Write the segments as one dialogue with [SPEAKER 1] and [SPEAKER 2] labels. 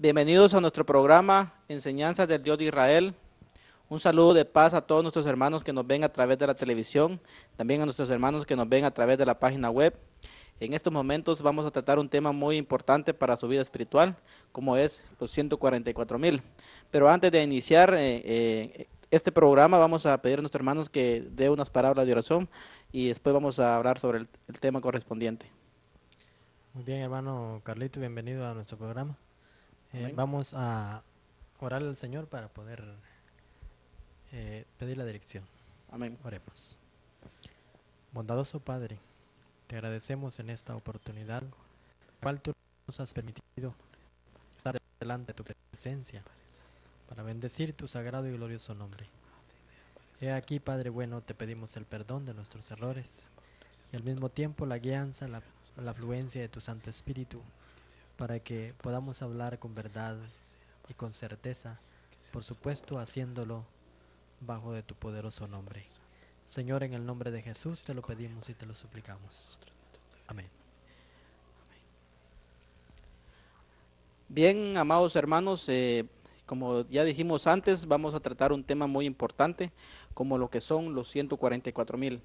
[SPEAKER 1] Bienvenidos a nuestro programa Enseñanzas del Dios de Israel. Un saludo de paz a todos nuestros hermanos que nos ven a través de la televisión, también a nuestros hermanos que nos ven a través de la página web. En estos momentos vamos a tratar un tema muy importante para su vida espiritual, como es los 144,000. Pero antes de iniciar este programa, vamos a pedir a nuestros hermanos que dé unas palabras de oración y después vamos a hablar sobre el tema correspondiente.
[SPEAKER 2] Muy bien, hermano Carlito, bienvenido a nuestro programa.
[SPEAKER 1] Amén.
[SPEAKER 2] Vamos a orar al Señor para poder pedir la dirección.
[SPEAKER 1] Amén.
[SPEAKER 2] Oremos. Bondadoso Padre, te agradecemos en esta oportunidad, cual tú nos has permitido estar delante de tu presencia para bendecir tu sagrado y glorioso nombre. He aquí, Padre bueno, te pedimos el perdón de nuestros errores y al mismo tiempo la guianza, la afluencia de tu Santo Espíritu, para que podamos hablar con verdad y con certeza, por supuesto haciéndolo bajo de tu poderoso nombre. Señor, en el nombre de Jesús te lo pedimos y te lo suplicamos. Amén.
[SPEAKER 1] Bien, amados hermanos, como ya dijimos antes, vamos a tratar un tema muy importante, como lo que son los 144,000.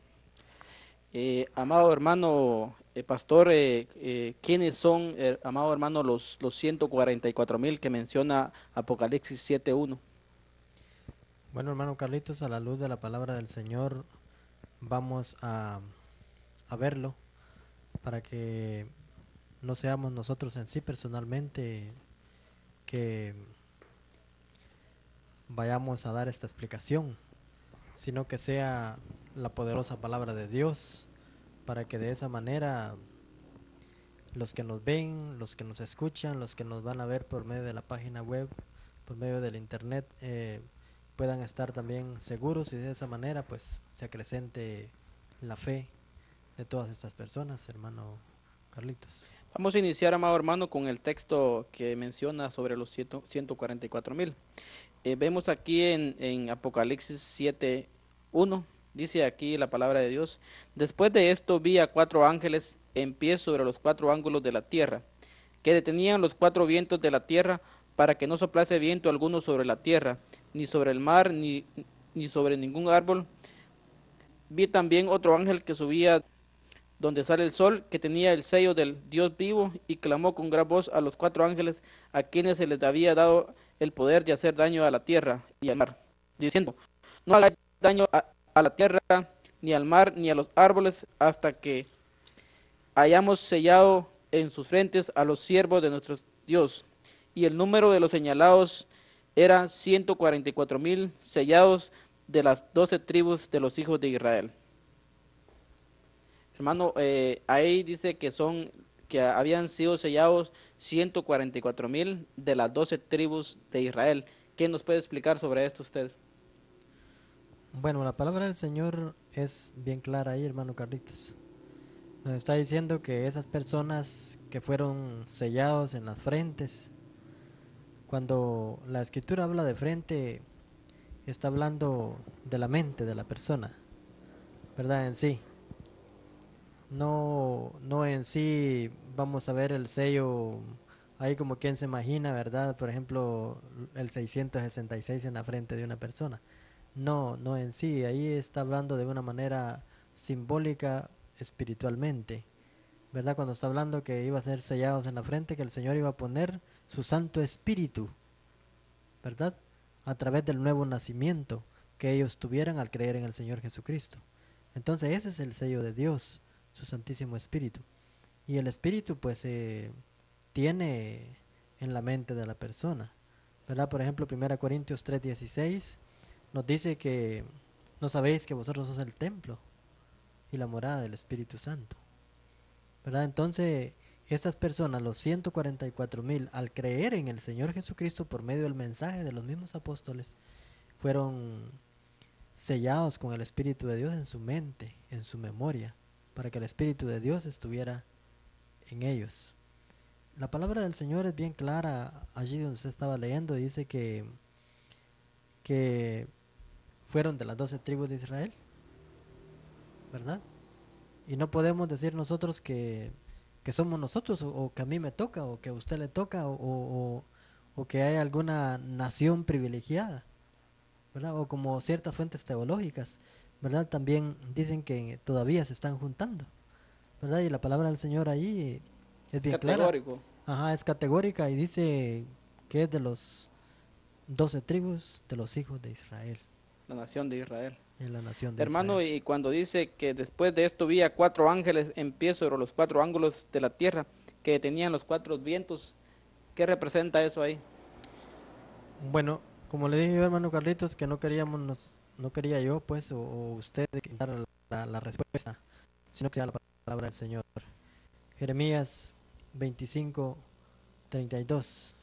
[SPEAKER 1] Amado hermano, pastor, ¿quiénes son, amado hermano, los 144,000 que menciona Apocalipsis 7:1?
[SPEAKER 2] Bueno, hermano Carlitos, a la luz de la palabra del Señor, vamos a verlo para que no seamos nosotros en sí personalmente que vayamos a dar esta explicación, sino que sea la poderosa palabra de Dios, para que de esa manera los que nos ven, los que nos escuchan, los que nos van a ver por medio de la página web, por medio del internet, puedan estar también seguros y de esa manera pues se acrecente la fe de todas estas personas, hermano Carlitos.
[SPEAKER 1] Vamos a iniciar, amado hermano, con el texto que menciona sobre los 144,000. Vemos aquí en Apocalipsis 7:1, dice aquí la palabra de Dios: después de esto vi a 4 ángeles en pie sobre los 4 ángulos de la tierra, que detenían los 4 vientos de la tierra, para que no soplase viento alguno sobre la tierra, ni sobre el mar, ni sobre ningún árbol. Vi también otro ángel que subía donde sale el sol, que tenía el sello del Dios vivo, y clamó con gran voz a los 4 ángeles a quienes se les había dado el poder de hacer daño a la tierra y al mar, diciendo: no hagáis daño a la tierra, ni al mar, ni a los árboles, hasta que hayamos sellado en sus frentes a los siervos de nuestro Dios. Y el número de los señalados era 144,000 sellados de las 12 tribus de los hijos de Israel. Hermano, ahí dice que habían sido sellados 144,000 de las 12 tribus de Israel. ¿Qué nos puede explicar sobre esto usted?
[SPEAKER 2] Bueno, la palabra del Señor es bien clara ahí, hermano Carlitos. Nos está diciendo que esas personas que fueron sellados en las frentes, cuando la escritura habla de frente, está hablando de la mente de la persona, ¿verdad? En sí. No en sí vamos a ver el sello ahí como quien se imagina, ¿verdad? Por ejemplo, el 666 en la frente de una persona. No en sí, ahí está hablando de una manera simbólica espiritualmente, ¿verdad? Cuando está hablando que iba a ser sellados en la frente, que el Señor iba a poner su Santo Espíritu, ¿verdad? A través del nuevo nacimiento que ellos tuvieran al creer en el Señor Jesucristo. Entonces ese es el sello de Dios, su Santísimo Espíritu. Y el Espíritu pues tiene en la mente de la persona, ¿verdad? Por ejemplo, 1 Corintios 3:16 nos dice que no sabéis que vosotros sois el templo y la morada del Espíritu Santo, ¿verdad? Entonces estas personas, los 144,000, al creer en el Señor Jesucristo por medio del mensaje de los mismos apóstoles, fueron sellados con el Espíritu de Dios en su mente, en su memoria, para que el Espíritu de Dios estuviera en ellos. La palabra del Señor es bien clara allí donde se estaba leyendo, dice que fueron de las 12 tribus de Israel, ¿verdad? Y no podemos decir nosotros que somos nosotros o que a mí me toca o que a usted le toca o que hay alguna nación privilegiada, ¿verdad? O como ciertas fuentes teológicas, ¿verdad? También dicen que todavía se están juntando, ¿verdad? Y la palabra del Señor ahí es
[SPEAKER 1] Es
[SPEAKER 2] bien clara,
[SPEAKER 1] categórico,
[SPEAKER 2] ajá, es categórica y dice que es de los 12 tribus de los hijos de Israel,
[SPEAKER 1] la nación de Israel.
[SPEAKER 2] en la nación de
[SPEAKER 1] Hermano,
[SPEAKER 2] Israel.
[SPEAKER 1] y cuando dice que después de esto vi a 4 ángeles en pie sobre los 4 ángulos de la tierra, que tenían los 4 vientos, ¿qué representa eso ahí?
[SPEAKER 2] Bueno, como le dije yo, hermano Carlitos, que no queríamos, no quería yo, pues, o usted, que diera la respuesta, sino que sea la palabra del Señor. Jeremías 25:32,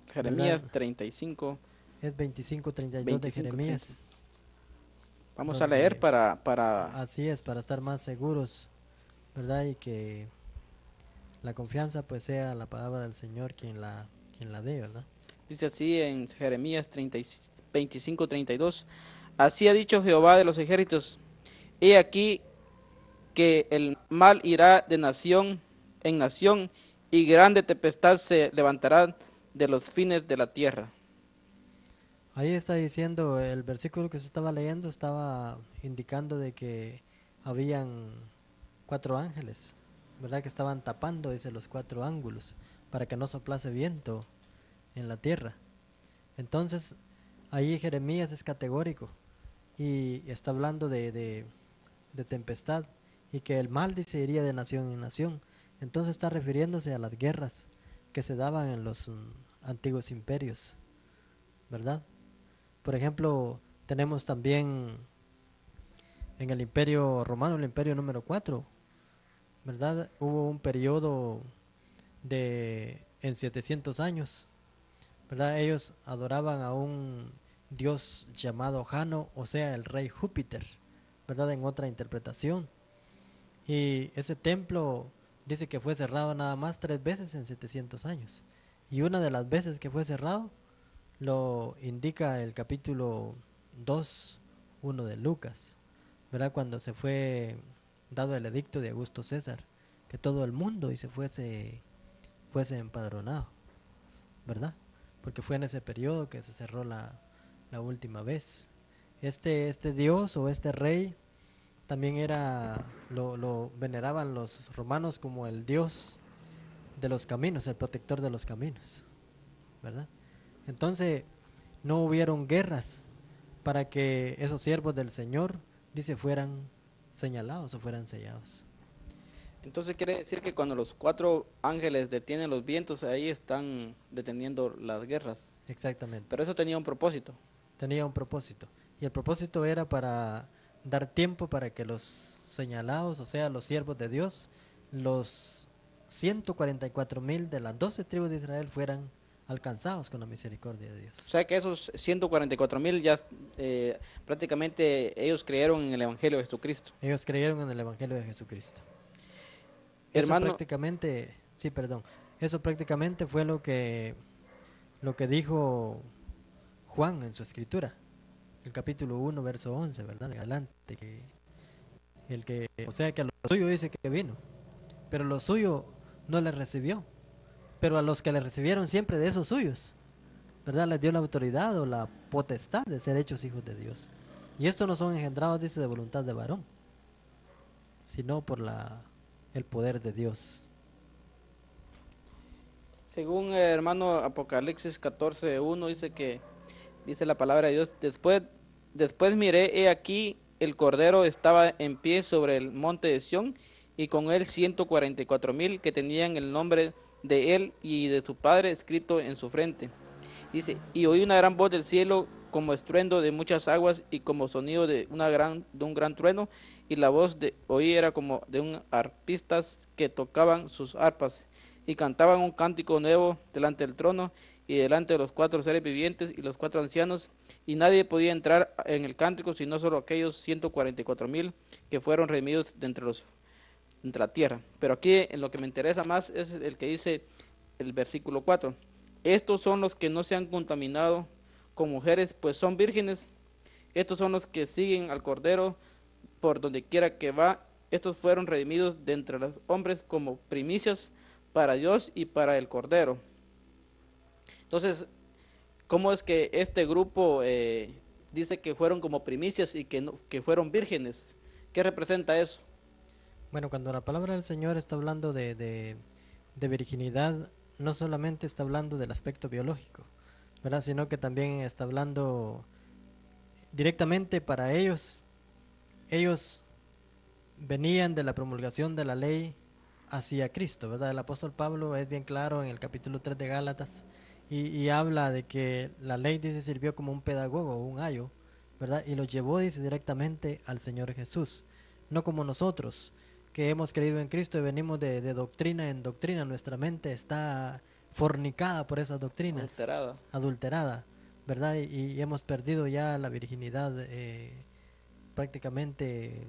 [SPEAKER 2] ¿verdad?
[SPEAKER 1] Jeremías 35,
[SPEAKER 2] Es 25:32 de
[SPEAKER 1] 25, 30.
[SPEAKER 2] Jeremías,
[SPEAKER 1] Vamos a leer
[SPEAKER 2] donde
[SPEAKER 1] para
[SPEAKER 2] así es, para estar más seguros, ¿verdad? Y que la confianza, pues, sea la palabra del Señor quien la dé, ¿verdad?
[SPEAKER 1] dice así en Jeremías 30, 25, 32. Así ha dicho Jehová de los ejércitos, he aquí que el mal irá de nación en nación y grande tempestad se levantará de los fines de la tierra.
[SPEAKER 2] Ahí está diciendo, el versículo que se estaba leyendo estaba indicando de que habían 4 ángeles, ¿verdad? Que estaban tapando, dice, los 4 ángulos para que no soplase viento en la tierra. Entonces, ahí Jeremías es categórico y está hablando de tempestad y que el mal, dice, iría de nación en nación. Entonces está refiriéndose a las guerras que se daban en los antiguos imperios, ¿verdad? Por ejemplo, tenemos también en el imperio romano, el imperio número 4, ¿verdad? Hubo un periodo en 700 años, ¿verdad? Ellos adoraban a un dios llamado Jano, o sea, el rey Júpiter, ¿verdad? En otra interpretación. Y ese templo dice que fue cerrado nada más 3 veces en 700 años. Y una de las veces que fue cerrado lo indica el capítulo 2:1 de Lucas, ¿verdad? Cuando se fue dado el edicto de Augusto César, que todo el mundo y se fuese empadronado, ¿verdad? Porque fue en ese periodo que se cerró la última vez. Este dios o este rey también lo veneraban los romanos como el dios de los caminos, el protector de los caminos, ¿verdad? Entonces, no hubieron guerras para que esos siervos del Señor, dice, fueran señalados o fueran sellados.
[SPEAKER 1] Entonces quiere decir que cuando los 4 ángeles detienen los vientos, ahí están deteniendo las guerras.
[SPEAKER 2] Exactamente.
[SPEAKER 1] Pero eso tenía un propósito.
[SPEAKER 2] Tenía un propósito. Y el propósito era para dar tiempo para que los señalados, o sea, los siervos de Dios, los 144,000 de las 12 tribus de Israel fueran alcanzados con la misericordia de
[SPEAKER 1] O
[SPEAKER 2] Dios.
[SPEAKER 1] sea que esos 144,000 ya prácticamente ellos creyeron en el Evangelio de Jesucristo.
[SPEAKER 2] Ellos creyeron en el Evangelio de Jesucristo. Eso
[SPEAKER 1] Hermano,
[SPEAKER 2] prácticamente, sí, perdón, eso prácticamente fue lo que dijo Juan en su escritura, el capítulo 1, verso 11, ¿verdad? En adelante, o sea que a lo suyo dice que vino, pero lo suyo no le recibió, pero a los que le recibieron siempre de esos suyos, ¿verdad? Les dio la autoridad o la potestad de ser hechos hijos de Dios. Y estos no son engendrados, dice, de voluntad de varón, sino por el poder de Dios.
[SPEAKER 1] según hermano Apocalipsis 14:1 dice la palabra de Dios, después miré, he aquí, el Cordero estaba en pie sobre el monte de Sión, y con él 144,000 que tenían el nombre de él y de su padre escrito en su frente. Dice, y oí una gran voz del cielo como estruendo de muchas aguas y como sonido de un gran trueno, y la voz de oí era como de un arpistas que tocaban sus arpas y cantaban un cántico nuevo delante del trono y delante de los 4 seres vivientes y los 4 ancianos, y nadie podía entrar en el cántico sino solo aquellos 144,000 que fueron redimidos entre la tierra. Pero aquí en lo que me interesa más es el que dice el versículo 4. Estos son los que no se han contaminado con mujeres, pues son vírgenes. Estos son los que siguen al Cordero por donde quiera que va. Estos fueron redimidos de entre los hombres como primicias para Dios y para el Cordero. Entonces, ¿cómo es que este grupo dice que fueron como primicias y que, que fueron vírgenes? ¿Qué representa eso?
[SPEAKER 2] Bueno, cuando la palabra del Señor está hablando de virginidad, no solamente está hablando del aspecto biológico, ¿verdad? Sino que también está hablando directamente para ellos. Ellos venían de la promulgación de la ley hacia Cristo, ¿verdad? El apóstol Pablo es bien claro en el capítulo 3 de Gálatas y habla de que la ley, dice, sirvió como un pedagogo, un ayo, ¿verdad? Y los llevó, dice, directamente al Señor Jesús, no como nosotros, que hemos creído en Cristo y venimos de doctrina en doctrina, nuestra mente está fornicada por esas doctrinas,
[SPEAKER 1] Alterada.
[SPEAKER 2] adulterada, ¿verdad? Y hemos perdido ya la virginidad prácticamente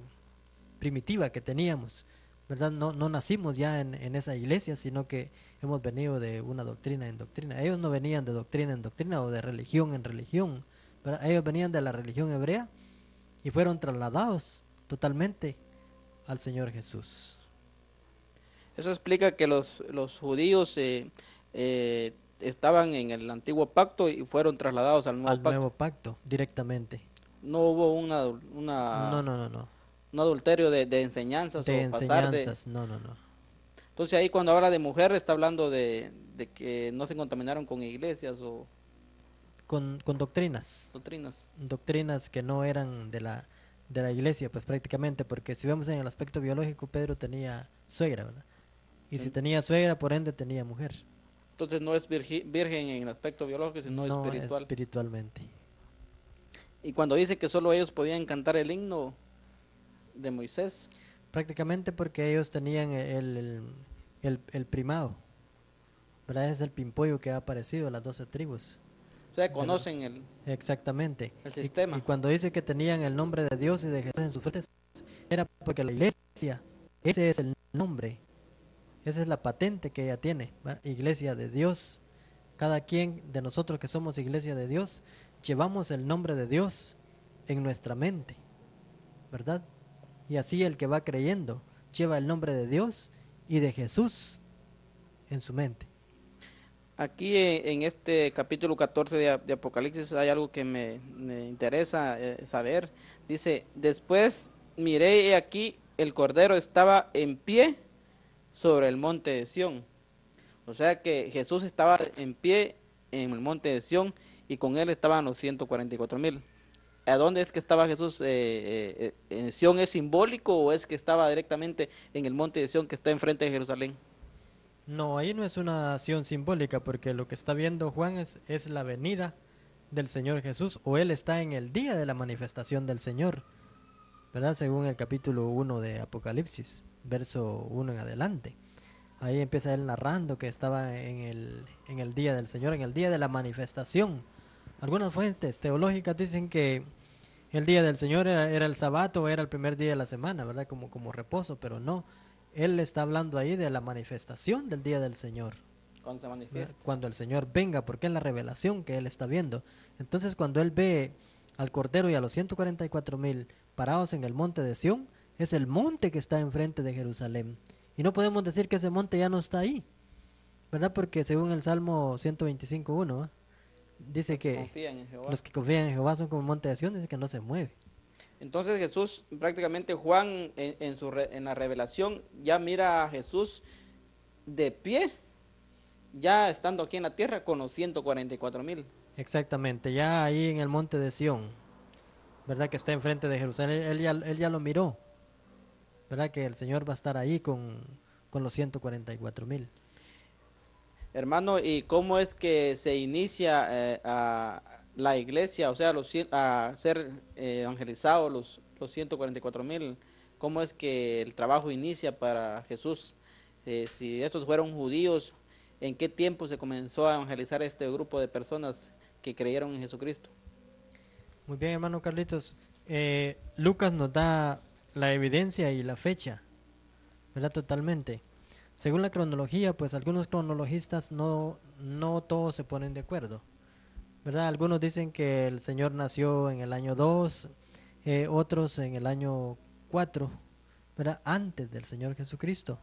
[SPEAKER 2] primitiva que teníamos, ¿verdad? No nacimos ya en esa iglesia, sino que hemos venido de una doctrina en doctrina. Ellos no venían de doctrina en doctrina o de religión en religión, ¿verdad? Ellos venían de la religión hebrea y fueron trasladados totalmente al Señor Jesús.
[SPEAKER 1] Eso explica que los judíos estaban en el antiguo pacto y fueron trasladados al nuevo
[SPEAKER 2] Al
[SPEAKER 1] pacto.
[SPEAKER 2] nuevo pacto, directamente.
[SPEAKER 1] No hubo
[SPEAKER 2] No, no, no, no.
[SPEAKER 1] un adulterio de enseñanzas
[SPEAKER 2] De
[SPEAKER 1] o pasar de...
[SPEAKER 2] enseñanzas, no, no, no.
[SPEAKER 1] Entonces ahí cuando habla de mujer está hablando de que no se contaminaron con iglesias o
[SPEAKER 2] Con doctrinas.
[SPEAKER 1] doctrinas.
[SPEAKER 2] Doctrinas que no eran de la iglesia, pues prácticamente, porque si vemos en el aspecto biológico, Pedro tenía suegra, ¿verdad? Y si
[SPEAKER 1] En-
[SPEAKER 2] tenía suegra, por ende tenía mujer,
[SPEAKER 1] Entonces no es virgen en el aspecto biológico, sino
[SPEAKER 2] no
[SPEAKER 1] espiritual.
[SPEAKER 2] espiritualmente.
[SPEAKER 1] Y cuando dice que solo ellos podían cantar el himno de Moisés,
[SPEAKER 2] Prácticamente porque ellos tenían el primado, ¿verdad? Es el pimpollo que ha aparecido, las 12 tribus.
[SPEAKER 1] o sea,
[SPEAKER 2] De la-
[SPEAKER 1] conocen
[SPEAKER 2] exactamente.
[SPEAKER 1] el
[SPEAKER 2] Y
[SPEAKER 1] sistema.
[SPEAKER 2] cuando dice que tenían el nombre de Dios y de Jesús en sus frentes, era porque la iglesia, ese es el nombre, esa es la patente que ella tiene, ¿verdad? Iglesia de Dios. Cada quien de nosotros que somos iglesia de Dios, llevamos el nombre de Dios en nuestra mente, ¿verdad? Y así el que va creyendo lleva el nombre de Dios y de Jesús en su mente.
[SPEAKER 1] Aquí en este capítulo 14 de Apocalipsis hay algo que me interesa saber. Dice, después miré y aquí el Cordero estaba en pie sobre el monte de Sión. O sea que Jesús estaba en pie en el monte de Sión y con él estaban los 144,000. ¿A dónde es que estaba Jesús? ¿En Sión es simbólico o es que estaba directamente en el monte de Sión que está enfrente de Jerusalén?
[SPEAKER 2] No, ahí no es una acción simbólica porque lo que está viendo Juan es la venida del Señor Jesús o él está en el día de la manifestación del Señor, ¿verdad? Según el capítulo 1 de Apocalipsis, verso 1 en adelante. Ahí empieza él narrando que estaba en el día del Señor, en el día de la manifestación. Algunas fuentes teológicas dicen que el día del Señor era el sábado, era el primer día de la semana, ¿verdad? Como reposo, pero no. Él está hablando ahí de la manifestación del día del Señor,
[SPEAKER 1] Cuando se
[SPEAKER 2] ¿verdad?
[SPEAKER 1] manifiesta.
[SPEAKER 2] Cuando el Señor venga, porque es la revelación que él está viendo. Entonces, cuando él ve al Cordero y a los 144,000 parados en el monte de Sión, es el monte que está enfrente de Jerusalén. Y no podemos decir que ese monte ya no está ahí, ¿verdad? Porque según el Salmo 125:1, dice
[SPEAKER 1] Los que
[SPEAKER 2] que
[SPEAKER 1] confían en Jehová.
[SPEAKER 2] los que confían en Jehová son como el monte de Sión, dice que no se mueve.
[SPEAKER 1] Entonces Jesús, prácticamente Juan en la revelación ya mira a Jesús de pie, ya estando aquí en la tierra con los 144,000.
[SPEAKER 2] Exactamente, ya ahí en el monte de Sión, ¿verdad? Que está enfrente de Jerusalén, él ya lo miró, ¿verdad? Que el Señor va a estar ahí con los 144,000.
[SPEAKER 1] Hermano, ¿y cómo es que se inicia a la iglesia, o sea, a ser evangelizados los 144,000? ¿Cómo es que el trabajo inicia para Jesús? Si estos fueron judíos, ¿en qué tiempo se comenzó a evangelizar este grupo de personas que creyeron en Jesucristo?
[SPEAKER 2] Muy bien, hermano Carlitos. Lucas nos da la evidencia y la fecha, ¿verdad? Totalmente. Según la cronología, pues algunos cronologistas no todos se ponen de acuerdo, ¿verdad? Algunos dicen que el Señor nació en el año 2, otros en el año 4, ¿verdad? Antes del Señor Jesucristo.